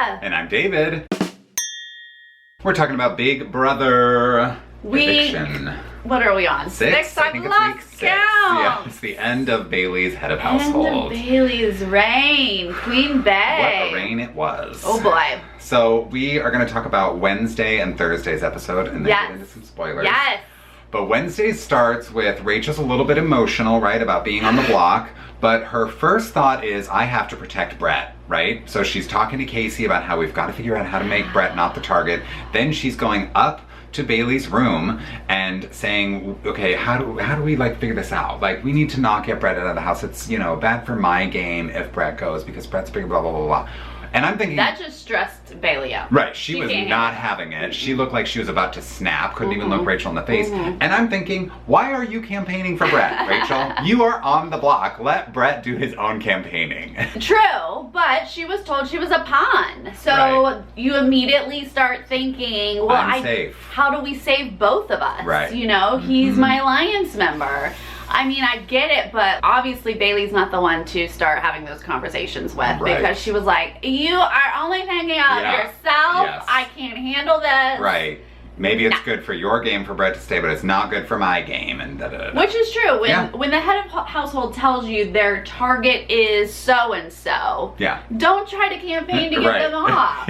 And I'm David. We're talking about Big Brother Eviction. What are we on? Six? I think it's week 6. Yeah, it's the end of Bailey's head of household. End of Bailey's reign. Queen Bey. What a reign it was. Oh boy. So we are going to talk about Wednesday and Thursday's episode and then get into some spoilers. Yes. But Wednesday starts with Rachel's a little bit emotional, right, about being on the block. But her first thought is, I have to protect Brett, right? So she's talking to Casey about how we've got to figure out how to make Brett not the target. Then she's going up to Bailey's room and saying, okay, how do we like figure this out? Like, we need to not get Brett out of the house. It's, you know, bad for my game if Brett goes because Brett's big, blah, blah, blah, blah. And I'm thinking... That just stressed Bailey out. Right, she was not having it. She looked like she was about to snap, couldn't even look Rachel in the face. And I'm thinking, why are you campaigning for Brett, Rachel? You are on the block. Let Brett do his own campaigning. True, but she was told she was a pawn. So you immediately start thinking, well, I'm safe. How do we save both of us? Right. You know, he's my alliance member. I mean, I get it, but obviously Bailey's not the one to start having those conversations with because she was like, you are only thinking of yourself. Yes. I can't handle this. Right. Maybe it's good for your game for Brett to stay, but it's not good for my game. And Which is true. When the head of household tells you their target is so-and-so, don't try to campaign to get them off.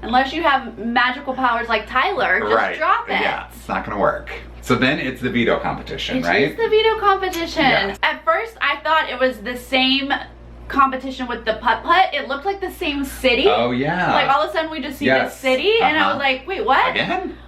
Unless you have magical powers like Tyler, just drop it. Yeah, it's not going to work. So then it's the veto competition, right? It's the veto competition. Yeah. At first, I thought it was the same competition with the putt-putt. It looked like the same city. Oh, yeah. Like, all of a sudden, we just see this city, and I was like, wait, what? Again?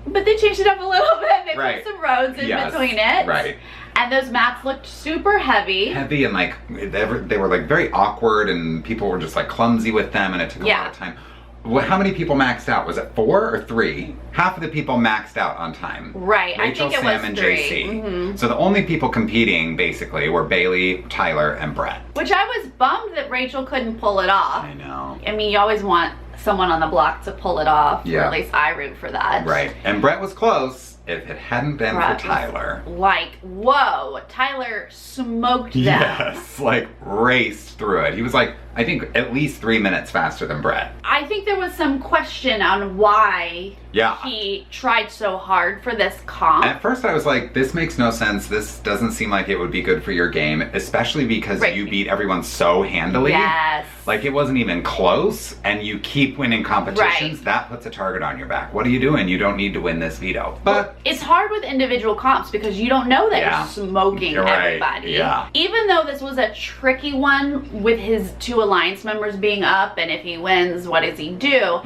But they changed it up a little bit. They put some roads in between it. Right. And those mats looked super heavy. Heavy, and like, they were like very awkward, and people were just like clumsy with them, and it took a lot of time. How many people maxed out? Was it 4 or 3? Half of the people maxed out on time. Right, Rachel, I think it Sam, was and 3. JC. So the only people competing, basically, were Bailey, Tyler, and Brett. Which I was bummed that Rachel couldn't pull it off. I know. I mean, you always want someone on the block to pull it off. Or at least I root for that. Right, and Brett was close. If it hadn't been for Tyler. Like, whoa, Tyler smoked them. Yes, like raced through it. He was like, I think at least 3 minutes faster than Brett. I think there was some question on why he tried so hard for this comp. At first I was like, this makes no sense. This doesn't seem like it would be good for your game, especially because you beat everyone so handily. Yes. Like, it wasn't even close, and you keep winning competitions. That puts a target on your back. What are you doing? You don't need to win this veto. But it's hard with individual comps because you don't know that you're smoking everybody. Yeah. Even though this was a tricky one with his 2 alliance members being up, and if he wins, what does he do?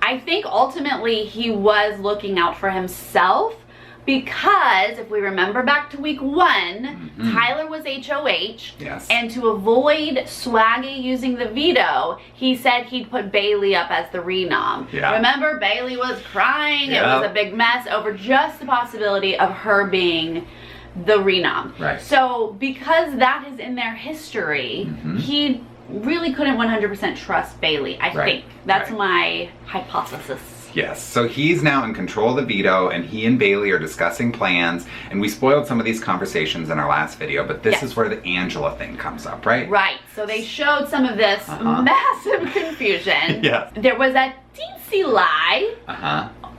I think ultimately he was looking out for himself. Because if we remember back to week 1, Tyler was HOH, and to avoid Swaggy using the veto, he said he'd put Bailey up as the renom. Remember, Bailey was crying, it was a big mess over just the possibility of her being the renom. So because that is in their history, he really couldn't 100% trust Bailey, I think. That's my hypothesis. Yes, so he's now in control of the veto, and he and Bailey are discussing plans, and we spoiled some of these conversations in our last video, but this is where the Angela thing comes up, right? Right, so they showed some of this massive confusion. There was a teensy lie.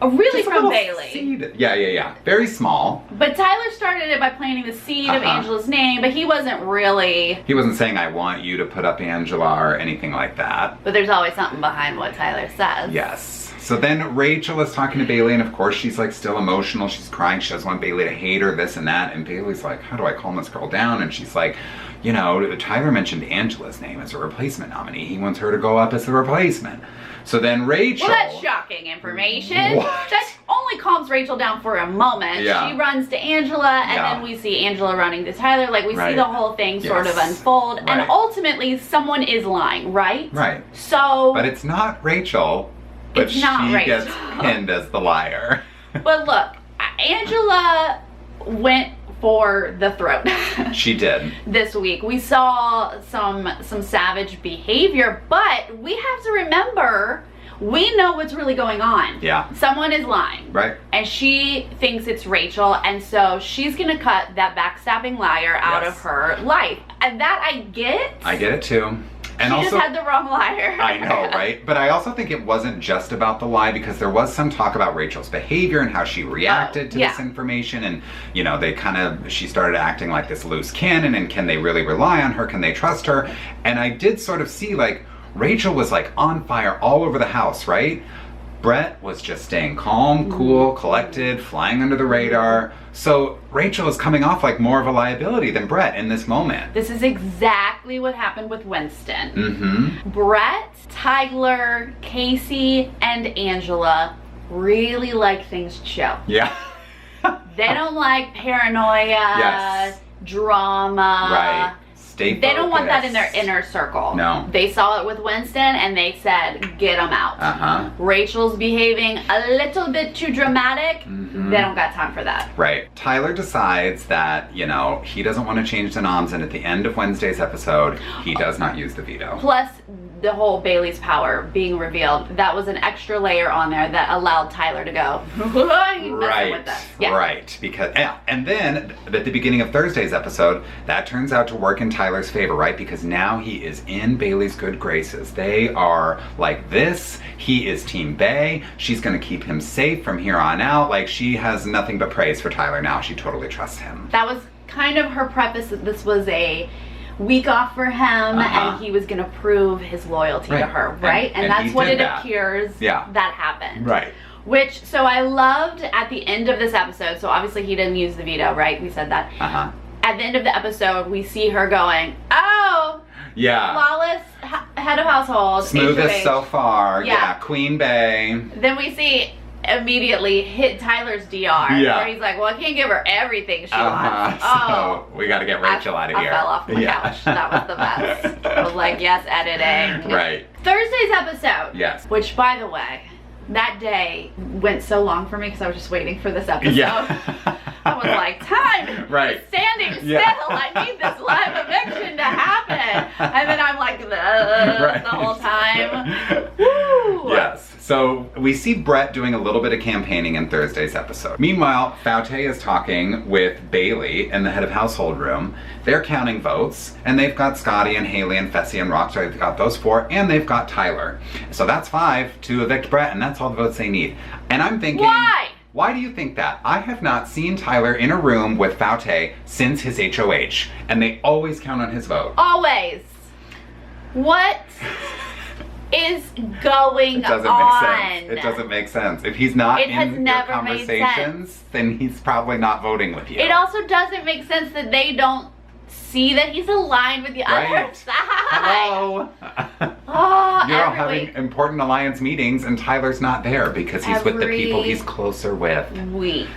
Really just from Bailey. Seed. Yeah. Very small. But Tyler started it by planting the seed of Angela's name, but he wasn't really... He wasn't saying, I want you to put up Angela or anything like that. But there's always something behind what Tyler says. Yes. So then Rachel is talking to Bailey, and of course she's like still emotional. She's crying. She doesn't want Bailey to hate her, this and that. And Bailey's like, how do I calm this girl down? And she's like, you know, Tyler mentioned Angela's name as a replacement nominee. He wants her to go up as the replacement. So then Rachel... Well, that's shocking information. That only calms Rachel down for a moment. She runs to Angela, and then we see Angela running to Tyler. Like, we see the whole thing sort of unfold. And ultimately, someone is lying, right? Right. So... But it's not Rachel, but she gets pinned as the liar. But look, Angela went for the throat. She did. This week. We saw some savage behavior, but we have to remember, we know what's really going on. Someone is lying. Right. And she thinks it's Rachel, and so she's gonna cut that backstabbing liar out of her life. And that I get. I get it too. And she also, just had the wrong liar. I know, right? But I also think it wasn't just about the lie, because there was some talk about Rachel's behavior and how she reacted to this information. And, you know, she started acting like this loose cannon, and can they really rely on her? Can they trust her? And I did sort of see, like, Rachel was like on fire all over the house, right? Brett was just staying calm, cool, collected, flying under the radar. So Rachel is coming off like more of a liability than Brett in this moment. This is exactly what happened with Winston. Mm-hmm. Brett, Tyler, Casey, and Angela really like things chill. Yeah. They don't like paranoia, drama. Right. They don't want that in their inner circle. No. They saw it with Winston and they said, get him out. Uh-huh. Rachel's behaving a little bit too dramatic. Mm-hmm. They don't got time for that. Right. Tyler decides that, you know, he doesn't want to change the noms, and at the end of Wednesday's episode, he does not use the veto. Plus, the whole Bailey's power being revealed, that was an extra layer on there that allowed Tyler to go, right, with us. Yeah. Right. Because, and then at the beginning of Thursday's episode, that turns out to work in Tyler's favor, right? Because now he is in Bailey's good graces. They are like this. He is Team Bay. She's going to keep him safe from here on out. Like, she has nothing but praise for Tyler now. She totally trusts him. That was kind of her preface, that this was a week off for him, and he was going to prove his loyalty to her, right? And that's what it appears that happened. Right. Which, so I loved at the end of this episode, so obviously he didn't use the veto, right? We said that. At the end of the episode, we see her going, oh, flawless head of household. Smoothest so far. Yeah. Queen Bay. Then we see immediately hit Tyler's DR. Where he's like, well, I can't give her everything she wants. So we got to get Rachel out of here. I fell off my couch. That was the best. I was like, yes, editing. Right. Thursday's episode. Yes. Which, by the way, that day went so long for me because I was just waiting for this episode. Yeah. I was like, time is standing still. I need this live eviction to happen. And then I'm like, the whole time. Woo! Yes. So we see Brett doing a little bit of campaigning in Thursday's episode. Meanwhile, Faute is talking with Bailey in the head of household room. They're counting votes, and they've got Scotty and Haley and Fessy and Rockstar. They've got those 4, and they've got Tyler. So that's 5 to evict Brett, and that's all the votes they need. And I'm thinking, why do you think that? I have not seen Tyler in a room with Faute since his HOH, and they always count on his vote. Always. What is going on? It doesn't make sense. It doesn't make sense. If he's not in your conversations, then he's probably not voting with you. It also doesn't make sense that they don't see that he's aligned with the other side. Hello. You're all having important alliance meetings, and Tyler's not there because he's with the people he's closer with.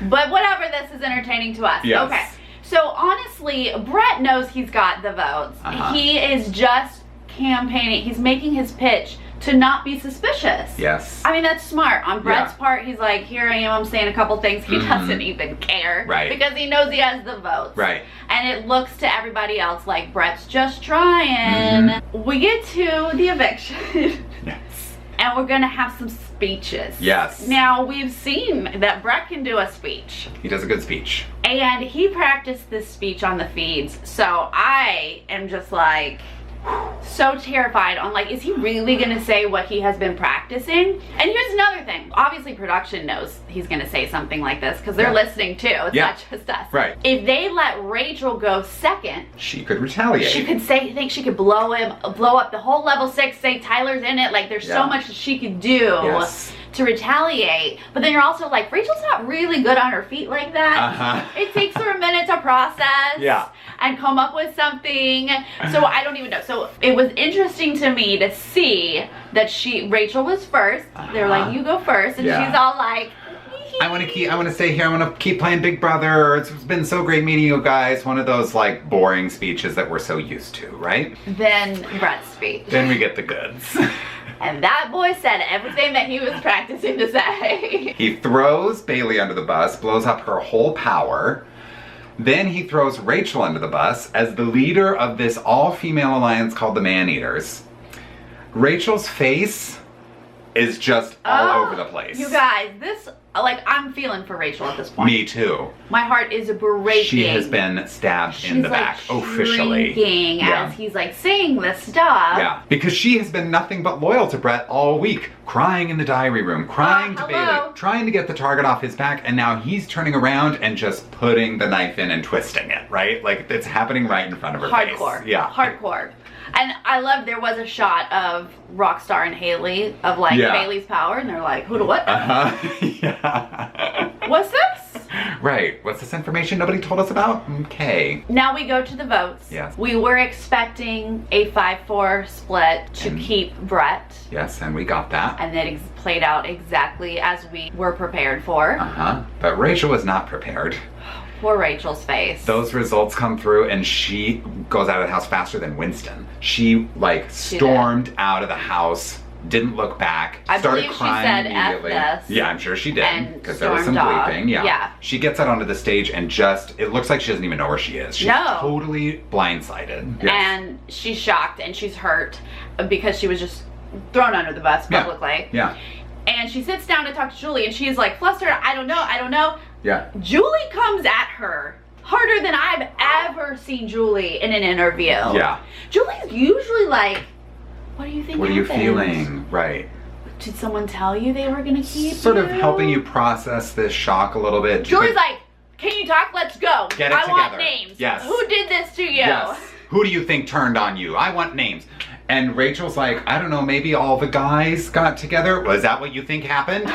But whatever, this is entertaining to us. Yes. Okay. So honestly, Brett knows he's got the votes. He is just campaigning. He's making his pitch to not be suspicious. Yes. I mean, that's smart. On Brett's part, he's like, here I am, I'm saying a couple things. He doesn't even care. Right. Because he knows he has the votes. Right. And it looks to everybody else like Brett's just trying. We get to the eviction. Yes. And we're gonna have some speeches. Yes. Now, we've seen that Brett can do a speech. He does a good speech. And he practiced this speech on the feeds. So I am just like, so terrified on like, is he really gonna say what he has been practicing? And here's another thing. Obviously production knows he's gonna say something like this because they're listening too. It's not just us. Right. If they let Rachel go second, she could retaliate. She could say things. She could blow up the whole level 6, say Tyler's in it. Like there's so much that she could do to retaliate. But then you're also like, Rachel's not really good on her feet like that. It takes her a minute to process and come up with something. So I don't even know. So it was interesting to me to see that Rachel was first. They were like, you go first. And she's all like, I want to stay here. I want to keep playing Big Brother. It's been so great meeting you guys. One of those like boring speeches that we're so used to, right? Then Brett's speech. Then we get the goods. And that boy said everything that he was practicing to say. He throws Bailey under the bus, blows up her whole power. Then he throws Rachel under the bus as the leader of this all-female alliance called the Man-Eaters. Rachel's face is just all over the place. You guys, this, like, I'm feeling for Rachel at this point. Me too. My heart is breaking. She has been stabbed in the back, officially. Shrinking as he's like saying this stuff. Yeah, because she has been nothing but loyal to Brett all week, crying in the diary room, crying to Bailey, trying to get the target off his back, and now he's turning around and just putting the knife in and twisting it, right? Like, it's happening right in front of her face. Hardcore. Yeah. Hardcore. And I love there was a shot of Rockstar and Haley of like Bailey's power, and they're like, who to what? Yeah. What's this? Right. What's this information nobody told us about? Okay. Now we go to the votes. Yes. We were expecting a 5-4 split to keep Brett. Yes, and we got that. And it played out exactly as we were prepared for. But Rachel was not prepared. Poor Rachel's face. Those results come through and she goes out of the house faster than Winston. She like stormed out of the house, didn't look back, started crying immediately. F this, yeah, I'm sure she did, because there was some off. bleeping. Yeah. She gets out onto the stage and just, it looks like she doesn't even know where she is. She's totally blindsided. Yes. And she's shocked and she's hurt because she was just thrown under the bus publicly. Yeah. And she sits down to talk to Julie and she's like flustered, I don't know. Yeah. Julie comes at her harder than I've ever seen Julie in an interview. Yeah. Julie's usually like, what do you think What happened? are you feeling? Right. Did someone tell you they were gonna keep Sort of helping you process this shock a little bit. Julie's like, can you talk? Let's go. Get it I together. want names. Yes. Who did this to you? Yes. Who do you think turned on you? I want names. And Rachel's like, I don't know, maybe all the guys got together? Was that what you think happened?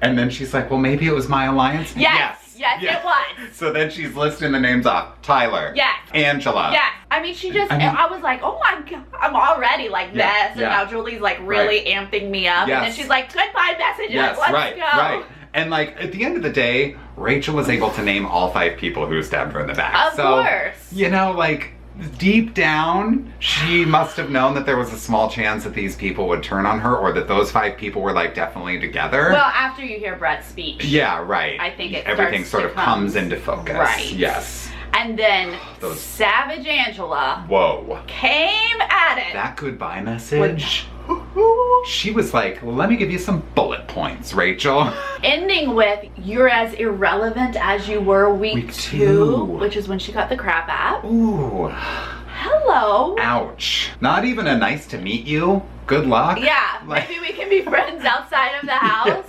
And then she's like, well, maybe it was my alliance? Yes, it was. So then she's listing the names off. Tyler. Yes. Angela. Yes. I mean, she just, I was like, oh my God, I'm already like this. And now Julie's like really amping me up. Yes. And then she's like, goodbye messages, let's go. Right. And like, at the end of the day, Rachel was able to name all 5 people who stabbed her in the back. Of course. You know, like, deep down, she must have known that there was a small chance that these people would turn on her, or that those 5 people were like definitely together. Well, after you hear Brett's speech. Yeah, right. I think everything sort of comes into focus. Right. Yes. And then Savage Angela came at it. That goodbye message. She was like, let me give you some bullet points, Rachel. Ending with, you're as irrelevant as you were week 2, which is when she got the crap at. Ooh. Hello. Ouch. Not even a nice to meet you. Good luck. Yeah, maybe we can be friends outside of the house.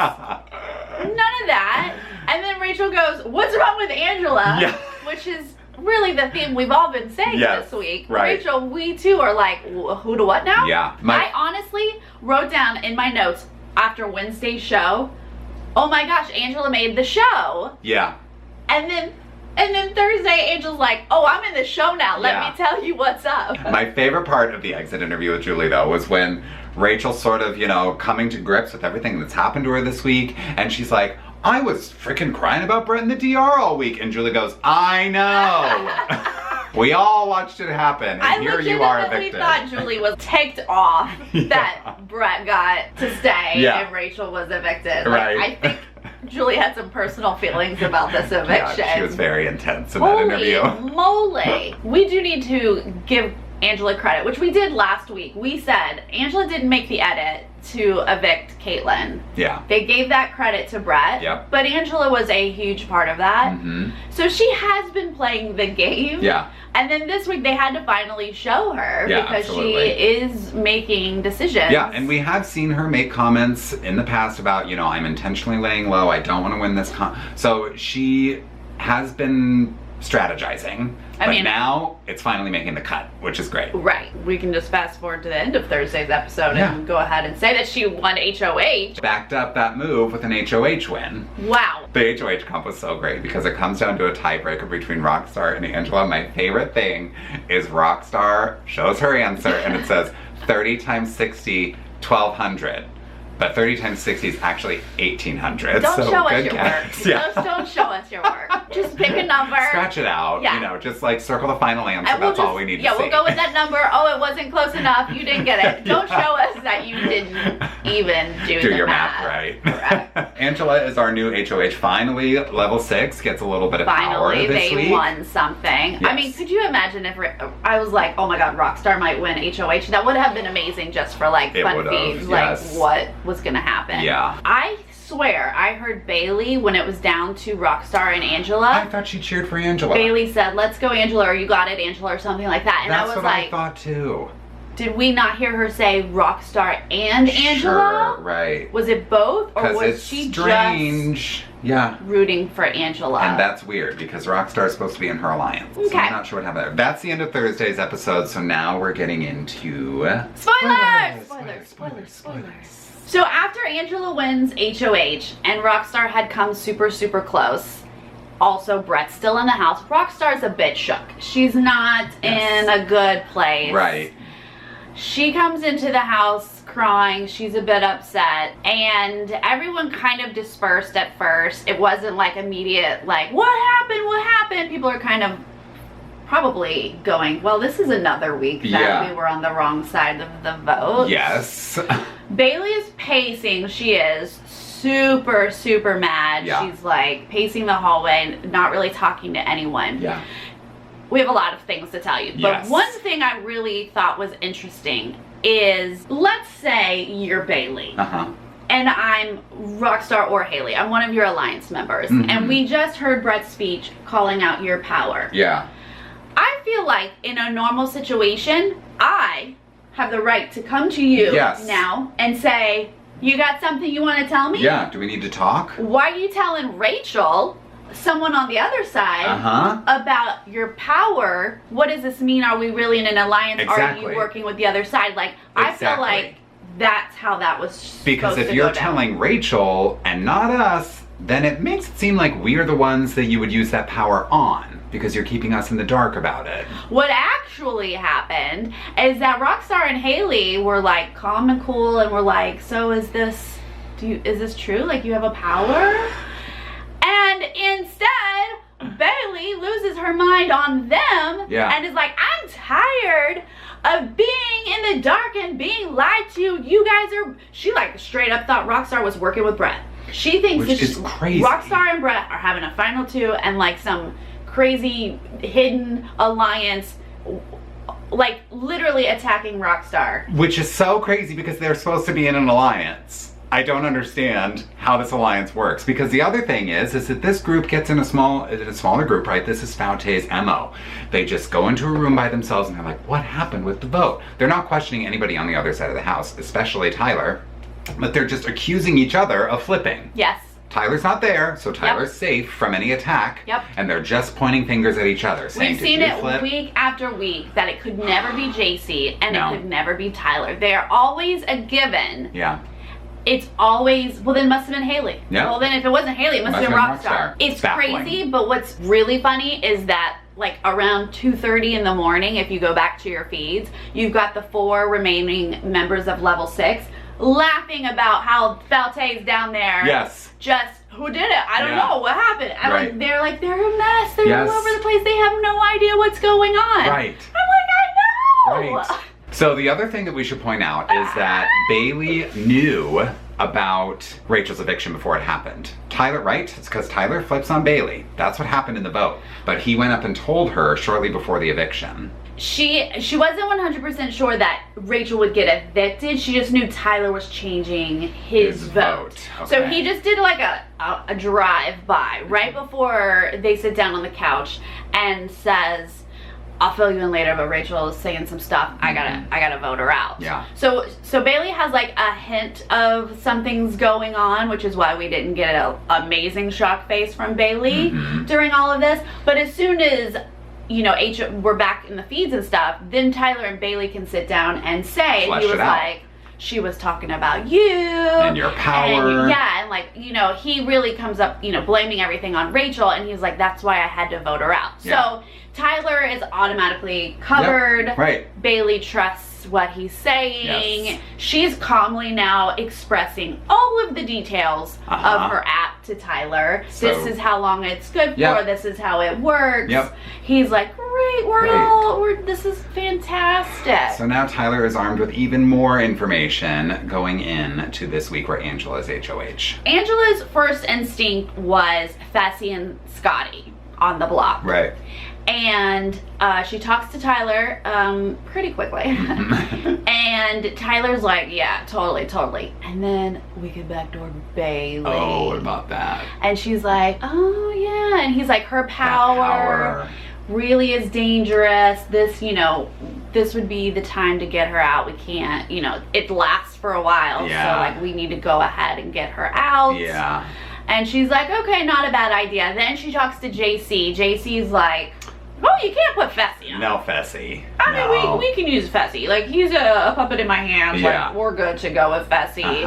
None of that. And then Rachel goes, what's wrong with Angela? Yeah. Which is really the theme we've all been saying this week. Right. Rachel, we too are like, who to what now? Yeah. I honestly wrote down in my notes after Wednesday's show, oh my gosh, Angela made the show. Yeah. And then Thursday, Angel's like, oh, I'm in the show now. Let me tell you what's up. My favorite part of the exit interview with Julie, though, was when Rachel's sort of, you know, coming to grips with everything that's happened to her this week. And she's like, I was freaking crying about Brett in the DR all week. And Julie goes, I know. We all watched it happen. And here you are evicted. I legitimately thought Julie was ticked off that Brett got to stay and Rachel was evicted. Like, I think Julie had some personal feelings about this eviction. Yeah, she was very intense in that interview. Holy moly. We do need to give Angela credit, which we did last week. We said Angela didn't make the edit to evict Caitlyn. Yeah. They gave that credit to Brett. Yep. But Angela was a huge part of that. So she has been playing the game. Yeah. And then this week they had to finally show her because she is making decisions. Yeah, and we have seen her make comments in the past about, you know, I'm intentionally laying low, I don't want to win this so she has been strategizing, but now it's finally making the cut, which is great. Right. We can just fast forward to the end of Thursday's episode and go ahead and say that she won HOH. Backed up that move with an HOH win. Wow. The HOH comp was so great because it comes down to a tiebreaker between Rockstar and Angela. My favorite thing is Rockstar shows her answer and it says 30 times 60, 1200. But 30 times 60 is actually 1800. Don't so show us good your guess. work. Just don't show us your work. Just pick a number. Scratch it out. You know, just like circle the final answer. And That's all we need to see. Yeah, we'll go with that number. Oh, it wasn't close enough. You didn't get it. Don't show us that you didn't even do the your math. Right. Correct. Angela is our new HOH. Finally, level 6 gets a little bit of power this week. Finally, they won something. Yes. I mean, could you imagine if I was like, oh my God, Rockstar might win HOH? That would have been amazing just for like fun feeds. Like, what was gonna happen. Yeah. I swear I heard Bailey when it was down to Rockstar and Angela. I thought she cheered for Angela. Bailey said, "Let's go, Angela," or "You got it, Angela," or something like that. And That's I was what like, I thought too. did we not hear her say Rockstar and Angela? Sure, right. Was it both, or Because was it's she strange. Yeah. rooting for Angela? And that's weird because Rockstar is supposed to be in her alliance. So Okay. I'm not sure what happened there. That's the end of Thursday's episode. So now we're getting into Spoilers. So after Angela wins HOH and Rockstar had come super, super close, also Brett's still in the house. Rockstar's a bit shook. She's not in a good place. Right. She comes into the house crying. She's a bit upset. And everyone kind of dispersed at first. It wasn't like immediate, like, what happened? What happened? People are kind of probably going, well, this is another week that we were on the wrong side of the vote. Yes. Bailey is pacing. She is super, super mad. Yeah. She's like pacing the hallway, not really talking to anyone. Yeah. We have a lot of things to tell you. But Yes. one thing I really thought was interesting is, let's say you're Bailey. Uh-huh. And I'm Rockstar or Haley. I'm one of your alliance members. And we just heard Brett's speech calling out your power. Yeah. I feel like in a normal situation, I have the right to come to you now and say, you got something you want to tell me? Yeah. Do we need to talk? Why are you telling Rachel, someone on the other side, about your power? What does this mean? Are we really in an alliance? Exactly. Are you working with the other side? Like, I feel like that's how that was Because supposed if to you're go down. telling Rachel and not us, then it makes it seem like we're the ones that you would use that power on because you're keeping us in the dark about it. What actually happened is that Rockstar and Haley were like calm and cool and were like, so is this true? Like, you have a power? And instead, Bailey loses her mind on them and is like, I'm tired of being in the dark and being lied to. You guys are... She like straight up thought Rockstar was working with Brett. She thinks Which is crazy. Rockstar and Brett are having a final two and like some crazy hidden alliance, like literally attacking Rockstar. Which is so crazy because they're supposed to be in an alliance. I don't understand how this alliance works, because the other thing is that this group gets in a smaller group, right? This is Faute's MO. They just go into a room by themselves and they're like, what happened with the vote? They're not questioning anybody on the other side of the house, especially Tyler, but they're just accusing each other of flipping. Yes. Tyler's not there, so Tyler's safe from any attack. Yep. And they're just pointing fingers at each other, saying, We've seen it flip? week after week that it could never be JC and No. it could never be Tyler. They are always a given. Yeah. It's always, well, then it must have been Haley. Yeah. Well, then if it wasn't Haley, it must have been Rockstar. It's baffling. crazy, but what's really funny is that like around 2:30 in the morning, if you go back to your feeds, you've got the 4 remaining members of level 6 laughing about how Faute's down there. Yes. Just, who did it? I don't know. What happened? Right. They're like, they're a mess. They're all over the place. They have no idea what's going on. Right. I'm like, I know. Right. So the other thing that we should point out is that Bailey knew about Rachel's eviction before it happened. Tyler, right? It's because Tyler flips on Bailey. That's what happened in the vote. But he went up and told her shortly before the eviction. She wasn't 100% sure that Rachel would get evicted. She just knew Tyler was changing his vote. Okay. So he just did like a drive-by right before they sit down on the couch and says, I'll fill you in later, but Rachel is saying some stuff. I gotta vote her out. Yeah. So Bailey has like a hint of something's going on, which is why we didn't get an amazing shock face from Bailey during all of this. But as soon as, you know, we're back in the feeds and stuff, then Tyler and Bailey can sit down and say, Flesh he was it out. like, she was talking about you. And your power. And, yeah, and like, you know, he really comes up, you know, blaming everything on Rachel, and he's like, that's why I had to vote her out. Yeah. So Tyler is automatically covered. Yep. Right. Bailey trusts what he's saying. Yes. She's calmly now expressing all of the details of her app to Tyler. So, this is how long it's good for. This is how it works. Yep. He's like, great, this is fantastic. So now Tyler is armed with even more information going in to this week where Angela's HOH. Angela's first instinct was Fessy and Scotty on the block. Right. And she talks to Tyler pretty quickly. And Tyler's like, yeah, totally. And then we get backdoor Bailey. Oh, what about that? And she's like, oh yeah. And he's like, her power really is dangerous. This, you know, this would be the time to get her out. We can't, you know, it lasts for a while. Yeah. So like we need to go ahead and get her out. Yeah. And she's like, okay, not a bad idea. Then she talks to JC. JC's like, oh, you can't put Fessy on. No Fessy. I mean, we can use Fessy. Like, he's a puppet in my hands. Yeah. Like, we're good to go with Fessy.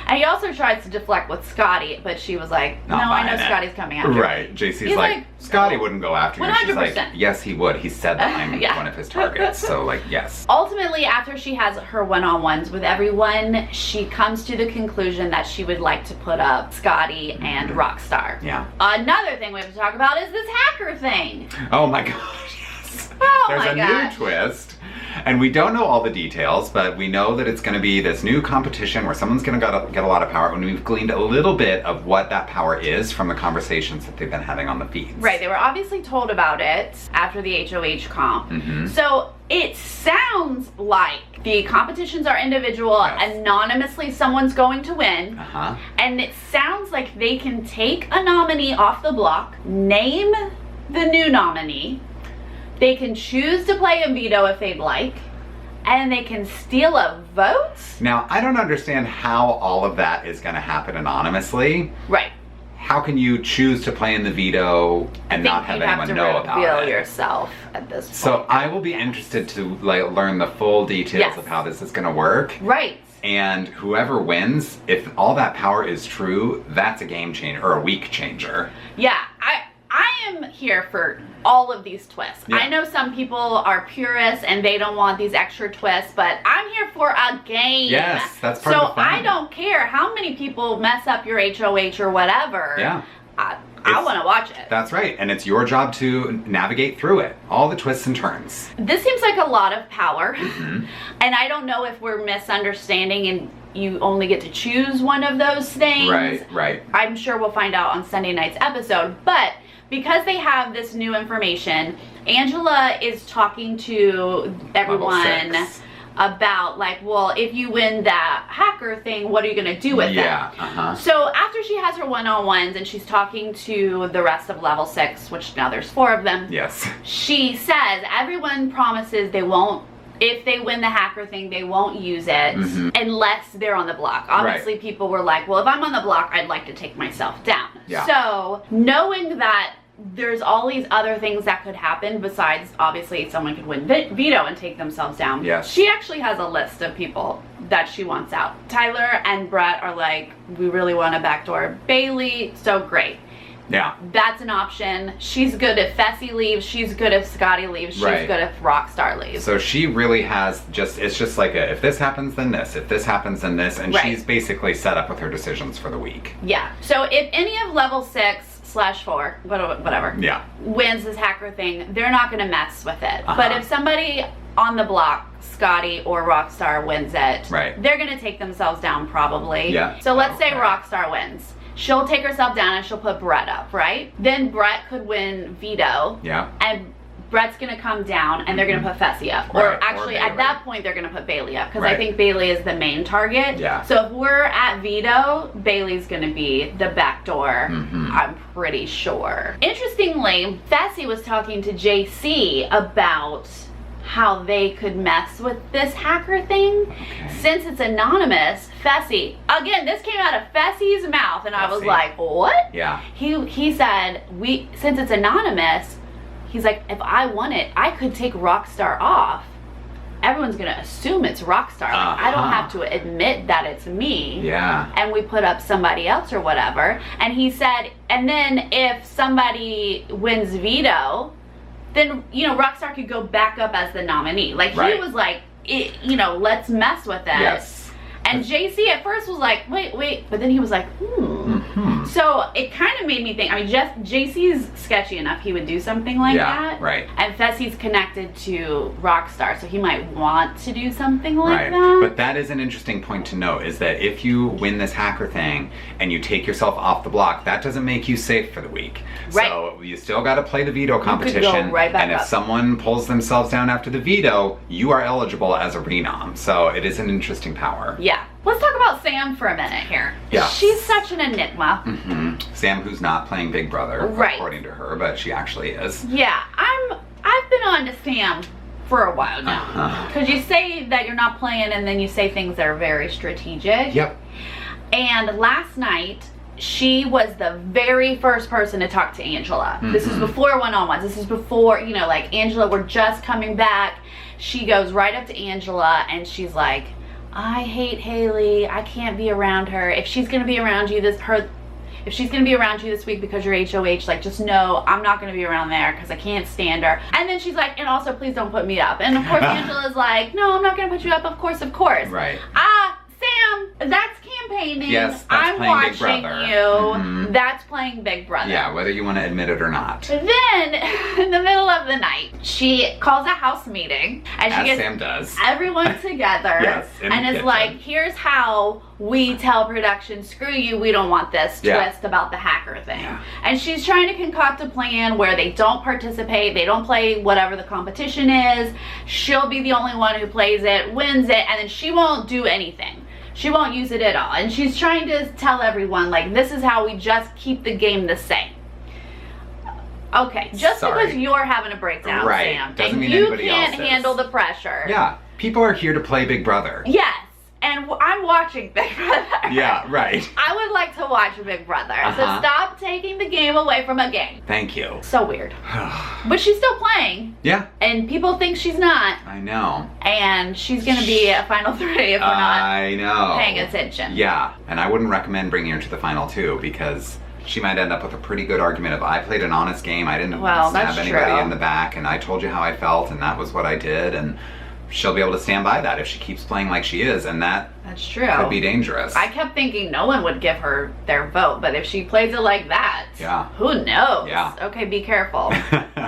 And he also tries to deflect with Scotty, but she was like, no, I know Scotty's coming after. Right. JC's like, Scotty wouldn't go after you. 100%. She's like, yes, he would. He said that I'm one of his targets. So, like, yes. Ultimately, after she has her one-on-ones with everyone, she comes to the conclusion that she would like to put up Scotty and Rockstar. Yeah. Another thing we have to talk about is this hacker thing. Oh my gosh, yes. Oh There's a new twist. And we don't know all the details, but we know that it's going to be this new competition where someone's going to get a lot of power, and we've gleaned a little bit of what that power is from the conversations that they've been having on the feeds. Right, they were obviously told about it after the HOH comp. So it sounds like the competitions are individual, anonymously someone's going to win, and it sounds like they can take a nominee off the block, name the new nominee, they can choose to play a veto if they'd like, and they can steal a vote? Now, I don't understand how all of that is going to happen anonymously. Right. How can you choose to play in the veto and not have anyone know about it? You have to reveal yourself at this point. So I will be interested to learn the full details of how this is going to work. Right. And whoever wins, if all that power is true, that's a game changer or a week changer. Yeah, I am here for all of these twists. Yeah. I know some people are purists and they don't want these extra twists, but I'm here for a game. Yes, that's part of the fun. So I don't care how many people mess up your HOH or whatever. Yeah. I want to watch it. That's right, and it's your job to navigate through it. All the twists and turns. This seems like a lot of power, and I don't know if we're misunderstanding and you only get to choose one of those things. Right. I'm sure we'll find out on Sunday night's episode, but because they have this new information, Angela is talking to everyone about, like, well, if you win that hacker thing, what are you going to do with it? So after she has her one-on-ones and she's talking to the rest of level 6, which now there's 4 of them. Yes. She says everyone promises they won't, if they win the hacker thing, they won't use it unless they're on the block. Obviously, people were like, well, if I'm on the block, I'd like to take myself down. Yeah. So knowing that there's all these other things that could happen besides, obviously, someone could win veto and take themselves down. Yes. She actually has a list of people that she wants out. Tyler and Brett are like, we really want to backdoor Bailey, so great. Yeah. That's an option. She's good if Fessy leaves. She's good if Scotty leaves. She's good if Rockstar leaves. So she really has it's just like if this happens, then this. If this happens, then this. And she's basically set up with her decisions for the week. Yeah. So if any of level 6/4, whatever, wins this hacker thing, they're not going to mess with it. But if somebody on the block, Scotty or Rockstar, wins it, they're going to take themselves down probably. Yeah. So let's say Rockstar wins. She'll take herself down and she'll put Brett up, right? Then Brett could win veto. Yeah. And Brett's gonna come down and they're gonna put Fessy up. Or actually at that point they're gonna put Bailey up because I think Bailey is the main target. Yeah. So if we're at veto, Bailey's gonna be the back door. I'm pretty sure. Interestingly, Fessy was talking to JC about how they could mess with this hacker thing. Since it's anonymous, Fessy, again, this came out of Fessy's mouth and I was like, what? Yeah. He said, since it's anonymous, he's like, if I want it, I could take Rockstar off. Everyone's gonna assume it's Rockstar. Like, I don't have to admit that it's me. Yeah. And we put up somebody else or whatever. And he said, and then if somebody wins veto, then, you know, Rockstar could go back up as the nominee. Like, he was like, you know, let's mess with it. Yes. And JC at first was like, wait, but then he was like, So it kind of made me think, I mean, JC's sketchy enough, he would do something like that. Right. And Fessy's connected to Rockstar, so he might want to do something like that. But that is an interesting point to note, is that if you win this hacker thing and you take yourself off the block, that doesn't make you safe for the week. Right. So you still got to play the veto competition. You could go right back and if up. someone pulls themselves down after the veto, you are eligible as a renom. So it is an interesting power. Yeah. Let's talk about Sam for a minute here. Yeah. She's such an enigma. Sam, who's not playing Big Brother, Right. according to her, but she actually is. Yeah, I've been on to Sam for a while now. Because you say that you're not playing and then you say things that are very strategic. Yep. And last night, she was the very first person to talk to Angela. This is before one-on-ones. This is before, you know, like Angela, we're just coming back. She goes right up to Angela and she's like, I hate Haley. I can't be around her. If she's gonna be around you if she's gonna be around you this week because you're HOH, like just know I'm not gonna be around there because I can't stand her. And then she's like, and also please don't put me up. And of course Angela's like, no, I'm not gonna put you up, of course. Right. Sam, that's campaigning. Yes, that's I'm playing Big watching Brother. you. That's playing Big Brother. Yeah, whether you want to admit it or not. Then, in the middle of the night, she calls a house meeting and she As gets Sam does. everyone together Yes, in the and is kitchen. like, here's how we tell production, screw you, we don't want this twist about the hacker thing. Yeah. And she's trying to concoct a plan where they don't participate, they don't play whatever the competition is. She'll be the only one who plays it, wins it, and then she won't do anything. She won't use it at all. And she's trying to tell everyone, like, this is how we just keep the game the same. Okay, just because you're having a breakdown, Right. Sam, Doesn't and mean you anybody can't else is. handle the pressure. Yeah, people are here to play Big Brother. Yes, and I'm watching Big Brother. Yeah, right. I would like to watch Big Brother. So stop taking the game away from a game. Thank you. So weird. But she's still playing. Yeah. And people think she's not. I know. And she's going to be a final three if we're not I know. paying attention. Yeah, and I wouldn't recommend bringing her to the final two because she might end up with a pretty good argument of I played an honest game, I didn't stab anybody in the back, and I told you how I felt, and that was what I did, and she'll be able to stand by that if she keeps playing like she is, and that's true. Could be dangerous. I kept thinking no one would give her their vote, but if she plays it like that, who knows? Yeah. Okay, be careful.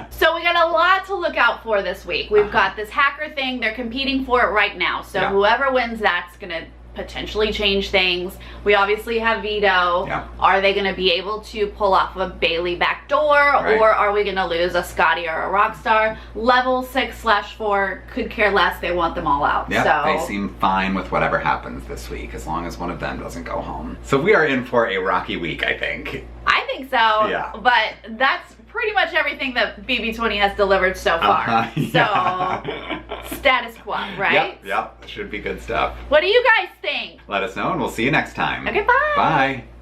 So we got a lot to look out for this week. We've got this hacker thing. They're competing for it right now. So whoever wins, that's going to potentially change things. We obviously have veto. Are they going to be able to pull off a Bailey backdoor, or are we going to lose a Scotty or a Rockstar? Level 6/4 could care less. They want them all out. Yeah, so they seem fine with whatever happens this week as long as one of them doesn't go home. So we are in for a rocky week, I think. I think so. Yeah. But that's pretty much everything that BB20 has delivered so far. So status quo, right? Yep. Should be good stuff. What do you guys think? Let us know and we'll see you next time. Okay, bye. Bye.